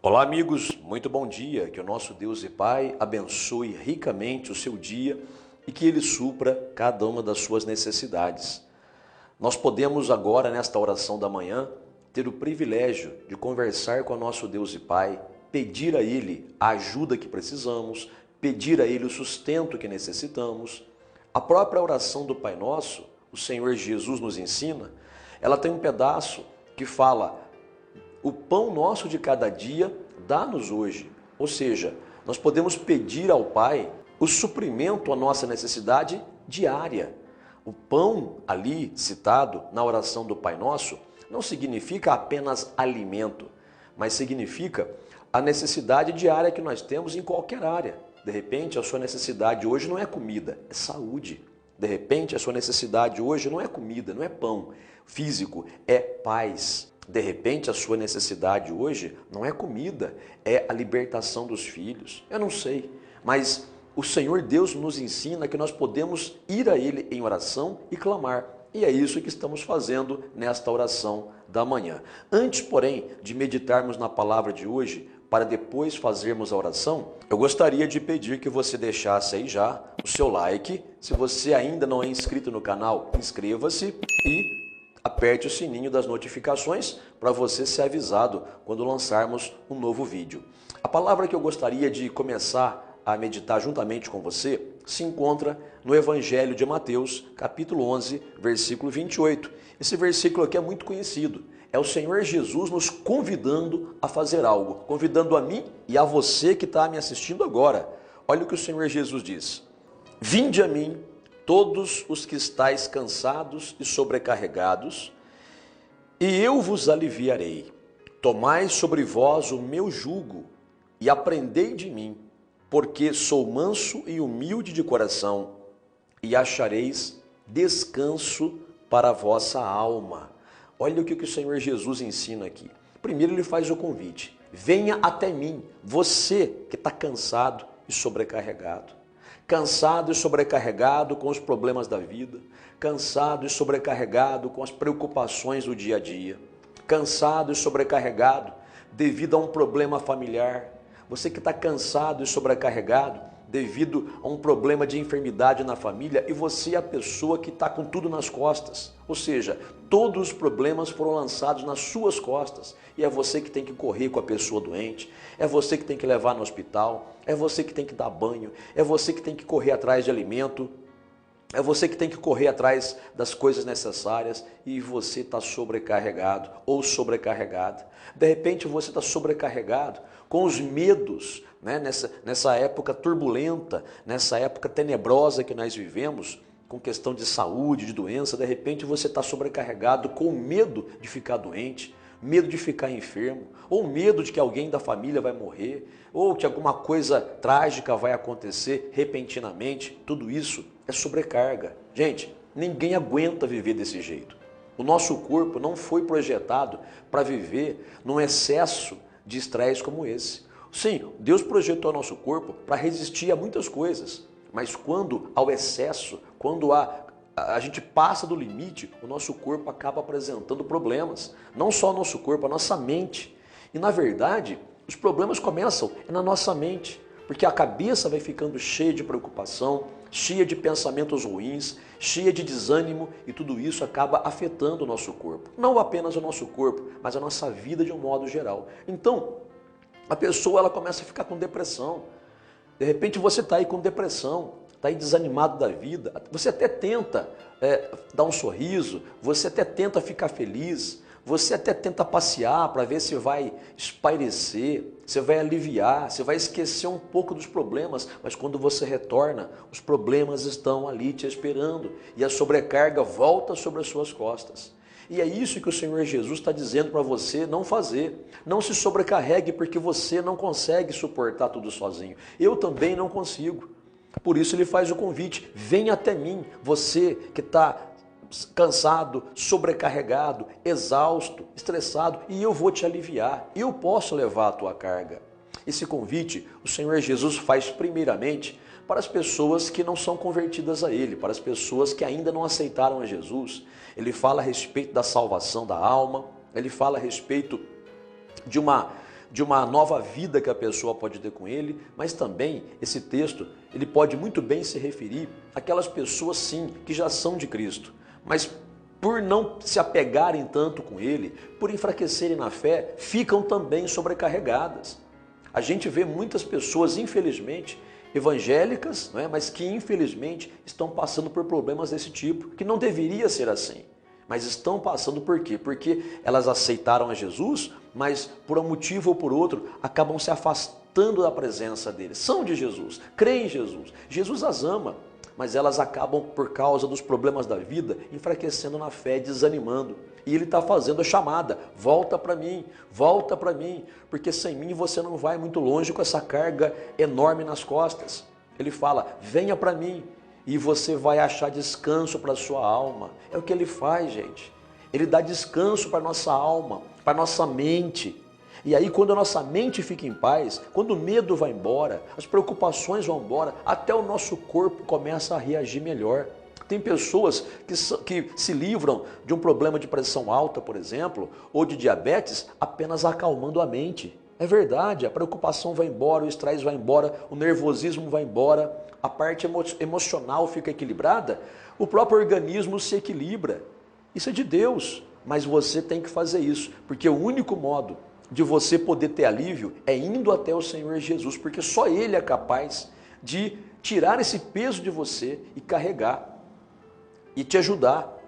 Olá, amigos, muito bom dia. Que o nosso Deus e Pai abençoe ricamente o seu dia e que Ele supra cada uma das suas necessidades. Nós podemos agora, nesta oração da manhã, ter o privilégio de conversar com o nosso Deus e Pai, pedir a Ele a ajuda que precisamos, pedir a Ele o sustento que necessitamos. A própria oração do Pai Nosso, o Senhor Jesus nos ensina, ela tem um pedaço que fala: o pão nosso de cada dia dá-nos hoje. Ou seja, nós podemos pedir ao Pai o suprimento à nossa necessidade diária. O pão ali citado na oração do Pai Nosso não significa apenas alimento, mas significa a necessidade diária que nós temos em qualquer área. De repente, a sua necessidade hoje não é comida, é saúde. De repente, a sua necessidade hoje não é comida, não é pão físico, é paz. De repente, a sua necessidade hoje não é comida, é a libertação dos filhos. Eu não sei, mas o Senhor Deus nos ensina que nós podemos ir a Ele em oração e clamar. E é isso que estamos fazendo nesta oração da manhã. Antes, porém, de meditarmos na palavra de hoje, para depois fazermos a oração, eu gostaria de pedir que você deixasse aí já o seu like. Se você ainda não é inscrito no canal, inscreva-se e aperte o sininho das notificações para você ser avisado quando lançarmos um novo vídeo. A palavra que eu gostaria de começar a meditar juntamente com você se encontra no Evangelho de Mateus, capítulo 11, versículo 28. Esse versículo aqui é muito conhecido. É o Senhor Jesus nos convidando a fazer algo, convidando a mim e a você que está me assistindo agora. Olha o que o Senhor Jesus diz: vinde a mim, todos os que estáis cansados e sobrecarregados, e eu vos aliviarei. Tomai sobre vós o meu jugo e aprendei de mim, porque sou manso e humilde de coração, e achareis descanso para a vossa alma. Olha o que o Senhor Jesus ensina aqui. Primeiro ele faz o convite: venha até mim, você que está cansado e sobrecarregado. Cansado e sobrecarregado com os problemas da vida, cansado e sobrecarregado com as preocupações do dia a dia, cansado e sobrecarregado devido a um problema familiar, você que está cansado e sobrecarregado devido a um problema de enfermidade na família e você é a pessoa que está com tudo nas costas, ou seja, todos os problemas foram lançados nas suas costas e é você que tem que correr com a pessoa doente, é você que tem que levar no hospital, é você que tem que dar banho, é você que tem que correr atrás de alimento, é você que tem que correr atrás das coisas necessárias e você está sobrecarregado ou sobrecarregada. De repente você está sobrecarregado com os medos, né? Nessa época turbulenta, nessa época tenebrosa que nós vivemos, com questão de saúde, de doença. De repente você está sobrecarregado com medo de ficar doente, medo de ficar enfermo, ou medo de que alguém da família vai morrer, ou que alguma coisa trágica vai acontecer repentinamente. Tudo isso é sobrecarga. Gente, ninguém aguenta viver desse jeito. O nosso corpo não foi projetado para viver num excesso de estresse como esse. Sim, Deus projetou o nosso corpo para resistir a muitas coisas, mas quando há o excesso, quando a gente passa do limite, o nosso corpo acaba apresentando problemas. Não só o nosso corpo, a nossa mente. E na verdade, os problemas começam na nossa mente, porque a cabeça vai ficando cheia de preocupação, cheia de pensamentos ruins, cheia de desânimo, e tudo isso acaba afetando o nosso corpo. Não apenas o nosso corpo, mas a nossa vida de um modo geral. Então, a pessoa ela começa a ficar com depressão. De repente você está aí com depressão, está aí desanimado da vida, você até tenta dar um sorriso, você até tenta ficar feliz, você até tenta passear para ver se vai espairecer, se vai aliviar, se vai esquecer um pouco dos problemas, mas quando você retorna, os problemas estão ali te esperando e a sobrecarga volta sobre as suas costas. E é isso que o Senhor Jesus está dizendo para você não fazer. Não se sobrecarregue porque você não consegue suportar tudo sozinho. Eu também não consigo. Por isso ele faz o convite: venha até mim, você que está cansado, sobrecarregado, exausto, estressado, e eu vou te aliviar. Eu posso levar a tua carga. Esse convite o Senhor Jesus faz primeiramente para as pessoas que não são convertidas a Ele, para as pessoas que ainda não aceitaram a Jesus. Ele fala a respeito da salvação da alma, ele fala a respeito de uma de uma nova vida que a pessoa pode ter com ele, mas também esse texto, ele pode muito bem se referir àquelas pessoas sim, que já são de Cristo, mas por não se apegarem tanto com ele, por enfraquecerem na fé, ficam também sobrecarregadas. A gente vê muitas pessoas, infelizmente, evangélicas, não é? Mas que infelizmente estão passando por problemas desse tipo, que não deveria ser assim. Mas estão passando por quê? Porque elas aceitaram a Jesus, mas por um motivo ou por outro, acabam se afastando da presença dele. São de Jesus, creem em Jesus, Jesus as ama, mas elas acabam, por causa dos problemas da vida, enfraquecendo na fé, desanimando. E ele está fazendo a chamada, volta para mim, porque sem mim você não vai muito longe com essa carga enorme nas costas. Ele fala, venha para mim, e você vai achar descanso para a sua alma. É o que ele faz, gente. Ele dá descanso para a nossa alma, para a nossa mente. E aí quando a nossa mente fica em paz, quando o medo vai embora, as preocupações vão embora, até o nosso corpo começa a reagir melhor. Tem pessoas que se livram de um problema de pressão alta, por exemplo, ou de diabetes, apenas acalmando a mente. É verdade, a preocupação vai embora, o estresse vai embora, o nervosismo vai embora, a parte emocional fica equilibrada, o próprio organismo se equilibra. Isso é de Deus, mas você tem que fazer isso, porque o único modo de você poder ter alívio é indo até o Senhor Jesus, porque só Ele é capaz de tirar esse peso de você e carregar e te ajudar.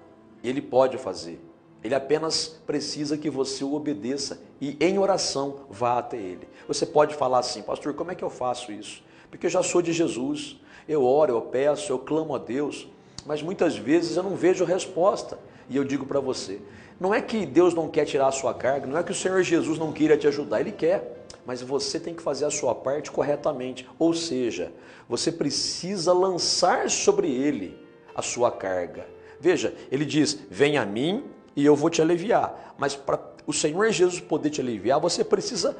Ele pode fazer. Ele apenas precisa que você o obedeça e em oração vá até Ele. Você pode falar assim, pastor, como é que eu faço isso? Porque eu já sou de Jesus, eu oro, eu peço, eu clamo a Deus, mas muitas vezes eu não vejo resposta. E eu digo para você, não é que Deus não quer tirar a sua carga, não é que o Senhor Jesus não queira te ajudar, Ele quer, mas você tem que fazer a sua parte corretamente, ou seja, você precisa lançar sobre Ele a sua carga. Veja, Ele diz, vem a mim e eu vou te aliviar, mas para o Senhor Jesus poder te aliviar, você precisa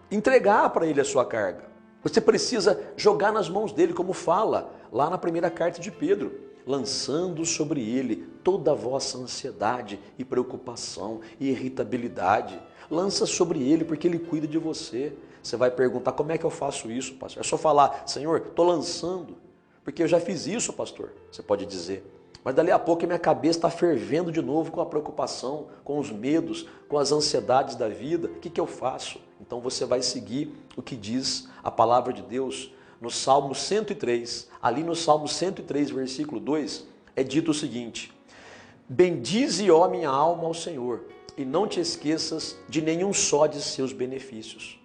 entregar para Ele a sua carga, você precisa jogar nas mãos dEle, como fala lá na primeira carta de Pedro, lançando sobre Ele toda a vossa ansiedade e preocupação e irritabilidade. Lança sobre Ele, porque Ele cuida de você. Você vai perguntar, como é que eu faço isso, pastor? É só falar, Senhor, estou lançando, porque eu já fiz isso, pastor. Você pode dizer. Mas dali a pouco minha cabeça está fervendo de novo com a preocupação, com os medos, com as ansiedades da vida. O que eu faço? Então você vai seguir o que diz a palavra de Deus no Salmo 103. Ali no Salmo 103, versículo 2, é dito o seguinte, bendize, ó minha alma, ao Senhor, e não te esqueças de nenhum só de seus benefícios.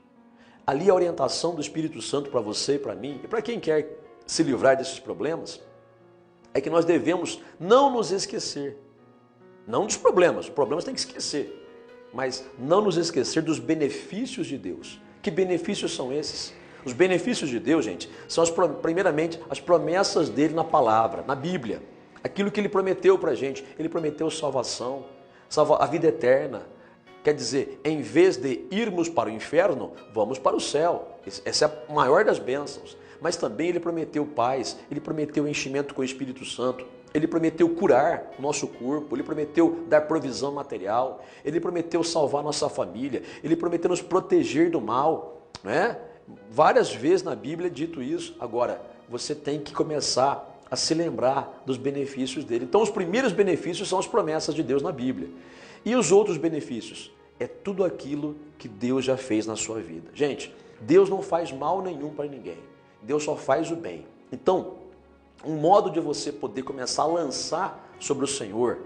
Ali a orientação do Espírito Santo para você e para mim, e para quem quer se livrar desses problemas, é que nós devemos não nos esquecer, não dos problemas, os problemas tem que esquecer, mas não nos esquecer dos benefícios de Deus. Que benefícios são esses? Os benefícios de Deus, gente, são primeiramente as promessas dele na palavra, na Bíblia. Aquilo que ele prometeu para a gente. Ele prometeu salvação, a vida eterna. Quer dizer, em vez de irmos para o inferno, vamos para o céu. Essa é a maior das bênçãos. Mas também ele prometeu paz, ele prometeu enchimento com o Espírito Santo, ele prometeu curar o nosso corpo, ele prometeu dar provisão material, ele prometeu salvar nossa família, ele prometeu nos proteger do mal, não é? Várias vezes na Bíblia é dito isso. Agora, você tem que começar a se lembrar dos benefícios dele. Então, os primeiros benefícios são as promessas de Deus na Bíblia. E os outros benefícios? É tudo aquilo que Deus já fez na sua vida. Gente, Deus não faz mal nenhum para ninguém. Deus só faz o bem. Então, um modo de você poder começar a lançar sobre o Senhor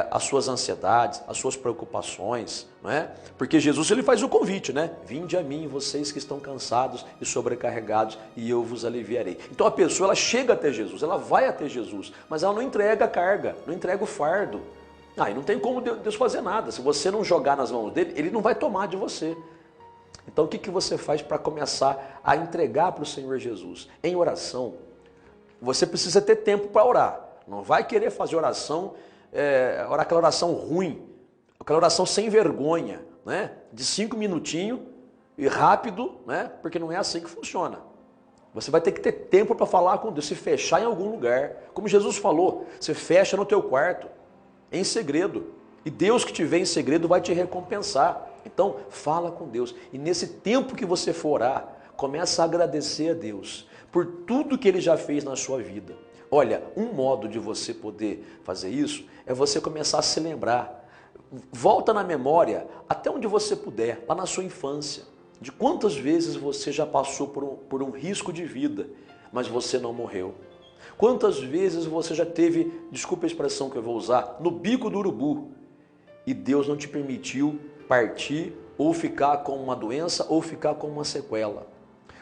as suas ansiedades, as suas preocupações, não é? Porque Jesus ele faz o convite, né? Vinde a mim, vocês que estão cansados e sobrecarregados, e eu vos aliviarei. Então a pessoa ela chega até Jesus, ela vai até Jesus, mas ela não entrega a carga, não entrega o fardo. E não tem como Deus fazer nada. Se você não jogar nas mãos dele, ele não vai tomar de você. Então o que você faz para começar a entregar para o Senhor Jesus? Em oração, você precisa ter tempo para orar. Não vai querer fazer oração, orar aquela oração ruim, aquela oração sem vergonha, né? De 5 minutinhos e rápido, né? Porque não é assim que funciona. Você vai ter que ter tempo para falar com Deus, se fechar em algum lugar. Como Jesus falou, você fecha no teu quarto, em segredo. E Deus que te vê em segredo vai te recompensar. Então, fala com Deus. E nesse tempo que você for orar, começa a agradecer a Deus por tudo que Ele já fez na sua vida. Olha, um modo de você poder fazer isso é você começar a se lembrar. Volta na memória, até onde você puder, lá na sua infância, de quantas vezes você já passou por um risco de vida, mas você não morreu. Quantas vezes você já teve, desculpa a expressão que eu vou usar, no bico do urubu, e Deus não te permitiu partir ou ficar com uma doença ou ficar com uma sequela.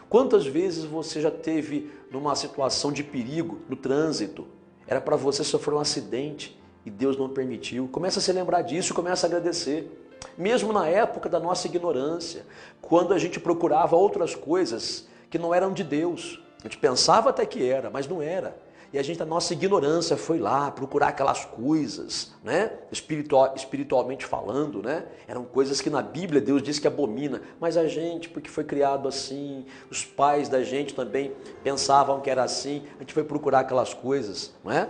Quantas vezes você já teve numa situação de perigo no trânsito, era para você sofrer um acidente e Deus não permitiu. Começa a se lembrar disso e começa a agradecer. Mesmo na época da nossa ignorância, quando a gente procurava outras coisas que não eram de Deus. A gente pensava até que era, mas não era. E a gente, na nossa ignorância, foi lá procurar aquelas coisas, né? Espiritualmente falando, né? Eram coisas que na Bíblia Deus diz que abomina. Mas a gente, porque foi criado assim, os pais da gente também pensavam que era assim, a gente foi procurar aquelas coisas, não é?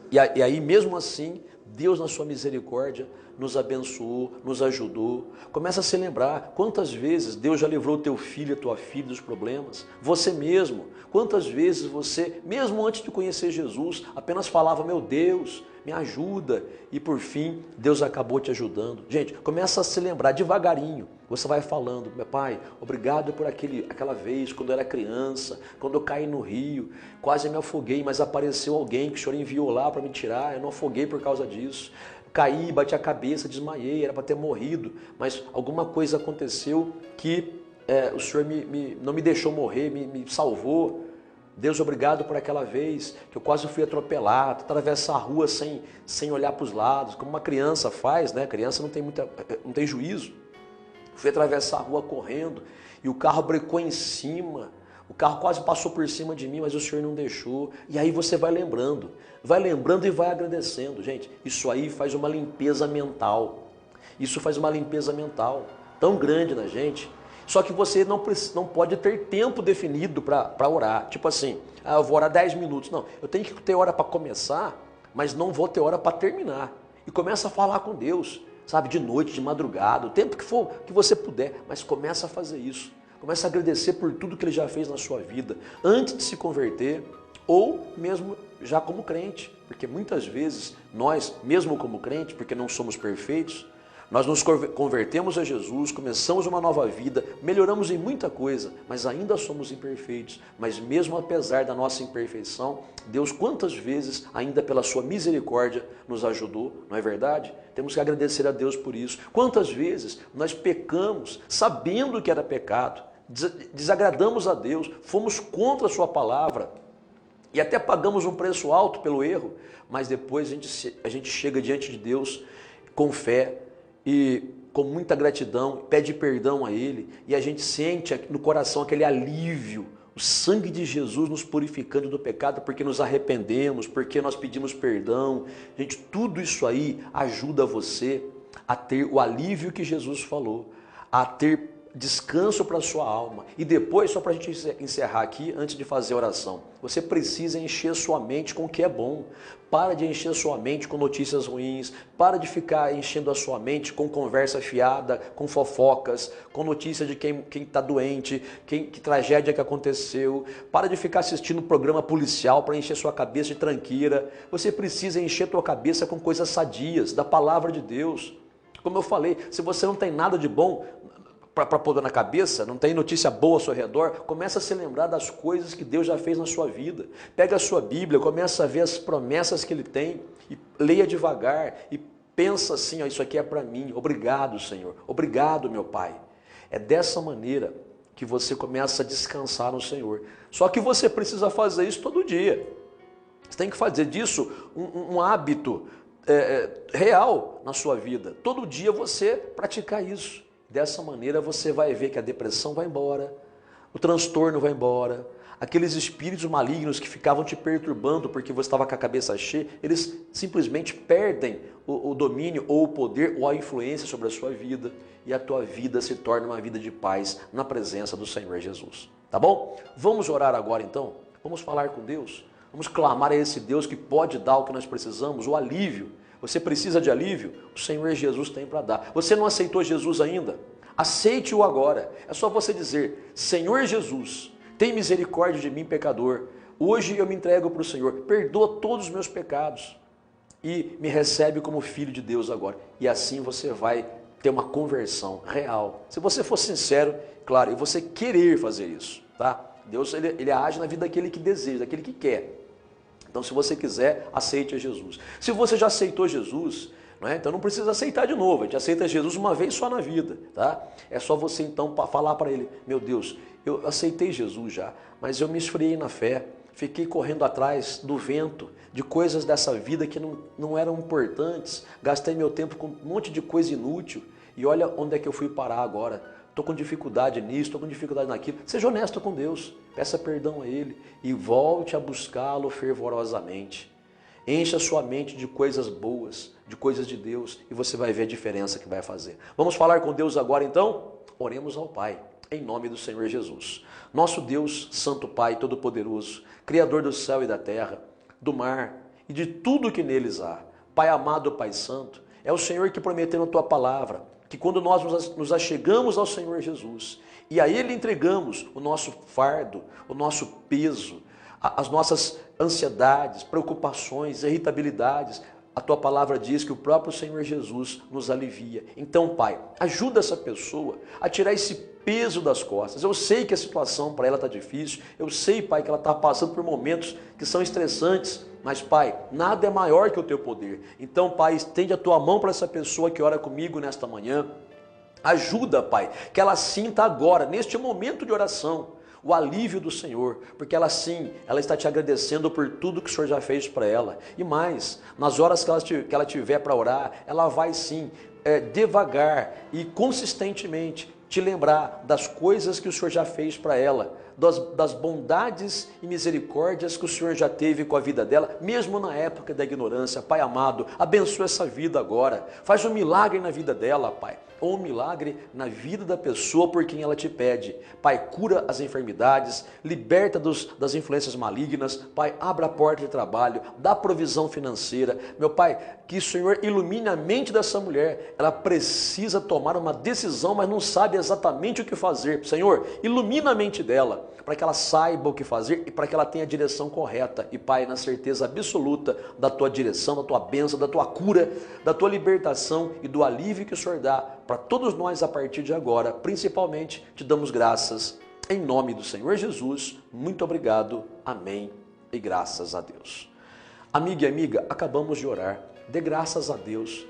E aí, mesmo assim, Deus, na sua misericórdia, nos abençoou, nos ajudou. Começa a se lembrar quantas vezes Deus já livrou teu filho, a tua filha dos problemas. Você mesmo, quantas vezes você, mesmo antes de conhecer Jesus, apenas falava, meu Deus, me ajuda. E por fim, Deus acabou te ajudando. Gente, começa a se lembrar devagarinho. Você vai falando, meu pai, obrigado por aquela vez, quando eu era criança, quando eu caí no rio, quase me afoguei, mas apareceu alguém que o Senhor enviou lá para me tirar, eu não afoguei por causa disso. Caí, bati a cabeça, desmaiei, era para ter morrido, mas alguma coisa aconteceu que o Senhor não me deixou morrer, me salvou. Deus, obrigado por aquela vez que eu quase fui atropelado, atravessar a rua sem olhar para os lados, como uma criança faz, né? A criança não tem juízo. Fui atravessar a rua correndo e o carro brecou em cima. O carro quase passou por cima de mim, mas o Senhor não deixou. E aí você vai lembrando e vai agradecendo. Gente, isso aí faz uma limpeza mental. Isso faz uma limpeza mental tão grande na gente. Só que você não pode ter tempo definido para orar. Tipo assim, eu vou orar 10 minutos. Não, eu tenho que ter hora para começar, mas não vou ter hora para terminar. E começa a falar com Deus, sabe, de noite, de madrugada, o tempo que for que você puder, mas começa a fazer isso. Começa a agradecer por tudo que Ele já fez na sua vida, antes de se converter, ou mesmo já como crente. Porque muitas vezes nós, mesmo como crente, porque não somos perfeitos, nós nos convertemos a Jesus, começamos uma nova vida, melhoramos em muita coisa, mas ainda somos imperfeitos. Mas mesmo apesar da nossa imperfeição, Deus quantas vezes, ainda pela sua misericórdia, nos ajudou, não é verdade? Temos que agradecer a Deus por isso. Quantas vezes nós pecamos sabendo que era pecado, desagradamos a Deus, fomos contra a sua palavra e até pagamos um preço alto pelo erro, mas depois a gente chega diante de Deus com fé, e com muita gratidão, pede perdão a Ele, e a gente sente no coração aquele alívio, o sangue de Jesus nos purificando do pecado, porque nos arrependemos, porque nós pedimos perdão. Gente, tudo isso aí ajuda você a ter o alívio que Jesus falou, a ter descanso para a sua alma. E depois, só para a gente encerrar aqui, antes de fazer a oração, você precisa encher sua mente com o que é bom. Para de encher sua mente com notícias ruins, para de ficar enchendo a sua mente com conversa fiada, com fofocas, com notícia de quem está doente, que tragédia que aconteceu. Para de ficar assistindo programa policial para encher sua cabeça de tranqueira. Você precisa encher sua cabeça com coisas sadias, da palavra de Deus. Como eu falei, se você não tem nada de bom para pôr na cabeça, não tem notícia boa ao seu redor, começa a se lembrar das coisas que Deus já fez na sua vida. Pega a sua Bíblia, começa a ver as promessas que Ele tem e leia devagar e pensa assim, ó, isso aqui é para mim, obrigado Senhor, obrigado meu Pai. É dessa maneira que você começa a descansar no Senhor. Só que você precisa fazer isso todo dia. Você tem que fazer disso um hábito real na sua vida. Todo dia você praticar isso. Dessa maneira você vai ver que a depressão vai embora, o transtorno vai embora, aqueles espíritos malignos que ficavam te perturbando porque você estava com a cabeça cheia, eles simplesmente perdem o domínio ou o poder ou a influência sobre a sua vida e a tua vida se torna uma vida de paz na presença do Senhor Jesus. Tá bom? Vamos orar agora então? Vamos falar com Deus? Vamos clamar a esse Deus que pode dar o que nós precisamos, o alívio, Você precisa de alívio? O Senhor Jesus tem para dar. Você não aceitou Jesus ainda? Aceite-o agora. É só você dizer: Senhor Jesus, tem misericórdia de mim, pecador. Hoje eu me entrego para o Senhor. Perdoa todos os meus pecados e me recebe como filho de Deus agora. E assim você vai ter uma conversão real. Se você for sincero, claro, e você querer fazer isso, tá? Deus, ele age na vida daquele que deseja, daquele que quer. Então, se você quiser, aceite a Jesus. Se você já aceitou Jesus, não é? Então não precisa aceitar de novo. A gente aceita Jesus uma vez só na vida, tá? É só você então falar para ele: meu Deus, eu aceitei Jesus já, mas eu me esfriei na fé, fiquei correndo atrás do vento, de coisas dessa vida que não eram importantes, gastei meu tempo com um monte de coisa inútil e olha onde é que eu fui parar agora. Estou com dificuldade nisso, estou com dificuldade naquilo. Seja honesto com Deus, peça perdão a Ele e volte a buscá-lo fervorosamente. Encha sua mente de coisas boas, de coisas de Deus, e você vai ver a diferença que vai fazer. Vamos falar com Deus agora então? Oremos ao Pai, em nome do Senhor Jesus. Nosso Deus, Santo Pai, Todo-Poderoso, Criador do céu e da terra, do mar e de tudo que neles há. Pai amado, Pai Santo, é o Senhor que prometeu na Tua palavra que quando nós nos achegamos ao Senhor Jesus e a Ele entregamos o nosso fardo, o nosso peso, as nossas ansiedades, preocupações, irritabilidades, a Tua palavra diz que o próprio Senhor Jesus nos alivia. Então, Pai, ajuda essa pessoa a tirar esse peso das costas. Eu sei que a situação para ela está difícil, eu sei, Pai, que ela está passando por momentos que são estressantes, mas, Pai, nada é maior que o Teu poder. Então, Pai, estende a Tua mão para essa pessoa que ora comigo nesta manhã. Ajuda, Pai, que ela sinta agora, neste momento de oração, o alívio do Senhor, porque ela sim, ela está te agradecendo por tudo que o Senhor já fez para ela. E mais, nas horas que ela tiver para orar, ela vai sim, devagar e consistentemente te lembrar das coisas que o Senhor já fez para ela, das bondades e misericórdias que o Senhor já teve com a vida dela, mesmo na época da ignorância. Pai amado, abençoa essa vida agora, faz um milagre na vida dela, Pai, ou um milagre na vida da pessoa por quem ela te pede. Pai, cura as enfermidades, liberta das influências malignas. Pai, abra a porta de trabalho, dá provisão financeira. Meu Pai, que o Senhor ilumine a mente dessa mulher. Ela precisa tomar uma decisão, mas não sabe exatamente o que fazer. Senhor, ilumina a mente dela, para que ela saiba o que fazer e para que ela tenha a direção correta. E Pai, na certeza absoluta da Tua direção, da Tua bênção, da Tua cura, da Tua libertação e do alívio que o Senhor dá para todos nós a partir de agora. Principalmente, te damos graças em nome do Senhor Jesus. Muito obrigado. Amém. E graças a Deus. Amiga e amiga, acabamos de orar. Dê graças a Deus.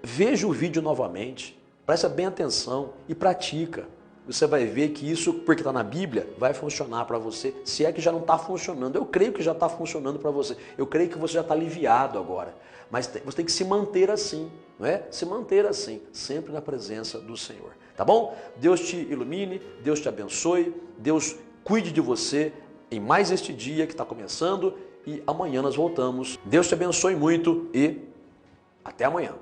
Veja o vídeo novamente. Presta bem atenção e pratica. Você vai ver que isso, porque está na Bíblia, vai funcionar para você, se é que já não está funcionando. Eu creio que já está funcionando para você. Eu creio que você já está aliviado agora. Mas você tem que se manter assim, não é? Se manter assim, sempre na presença do Senhor. Tá bom? Deus te ilumine, Deus te abençoe, Deus cuide de você em mais este dia que está começando e amanhã nós voltamos. Deus te abençoe muito e até amanhã.